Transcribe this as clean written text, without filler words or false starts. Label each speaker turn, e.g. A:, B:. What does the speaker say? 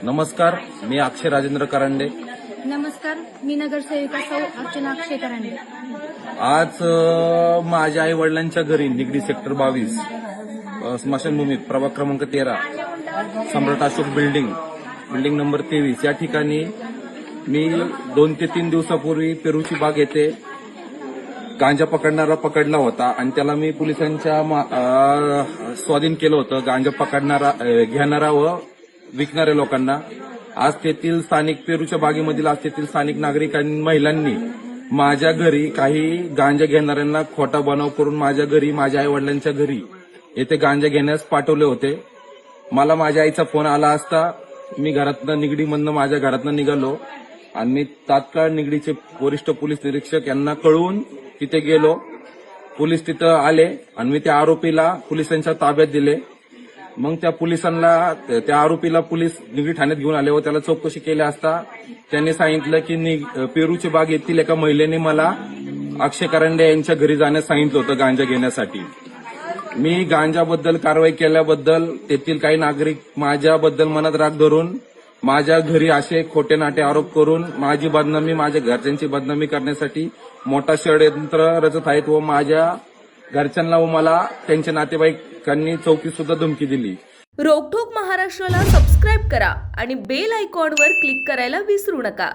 A: नमस्कार, मी अक्षय राजेंद्र करंडे.
B: नमस्कार, मी नगरसेविका सौ अर्चना अक्षय करंडे.
A: आज माझ्या आई वडिलांच्या घरी निगडी सेक्टर 22 स्मशानभूमीत प्रभाग क्रमांक 13 सम्राट अशोक बिल्डिंग नंबर 23 या ठिकाणी मी 2 ते 3 दिवसापूर्वी पेरूची बाग येथे गांजा पकडणारा पकडला होता आणि त्याला मी पोलिसांच्या स्वाधीन केलं होतं. गांजा घेणारा व विकणाऱ्या लोकांना. आज तेथील स्थानिक पेरूच्या बागेमधील स्थानिक नागरिकांनी महिलांनी माझ्या घरी काही गांजा घेणाऱ्यांना खोटा बनाव करून माझ्या घरी माझ्या आई वडिलांच्या घरी येथे गांजा घेण्यास पाठवले होते. मला माझ्या आईचा फोन आला असता मी निगडीमधनं माझ्या घरातनं निघालो आणि मी तात्काळ निगडीचे वरिष्ठ पोलीस निरीक्षक यांना कळवून तिथे गेलो. पोलीस तिथं आले आणि मी त्या आरोपीला पोलिसांच्या ताब्यात दिले. मग त्या आरोपीला पोलीस निगडी ठाण्यात घेऊन आले व त्याला चौकशी केली असता त्यांनी सांगितलं की पेरूची बाग येथील एका महिलेने मला अक्षय करंडे यांच्या घरी जाण्यास सांगितलं होतं गांजा घेण्यासाठी. मी गांजाबद्दल कारवाई केल्याबद्दल तेथील काही नागरिक माझ्याबद्दल मनात राग धरून माझ्या घरी असे खोटे नाटे आरोप करून माझी बदनामी माझ्या घरच्यांची बदनामी करण्यासाठी मोठा षडयंत्र रचत आहेत व माझ्या घरच्यांना व मला त्यांच्या नातेवाईकांनी चौकीत सुद्धा धमकी दिली.
C: रोकठोक महाराष्ट्राला सबस्क्राईब करा आणि बेल आयकॉनवर क्लिक करायला विसरू नका.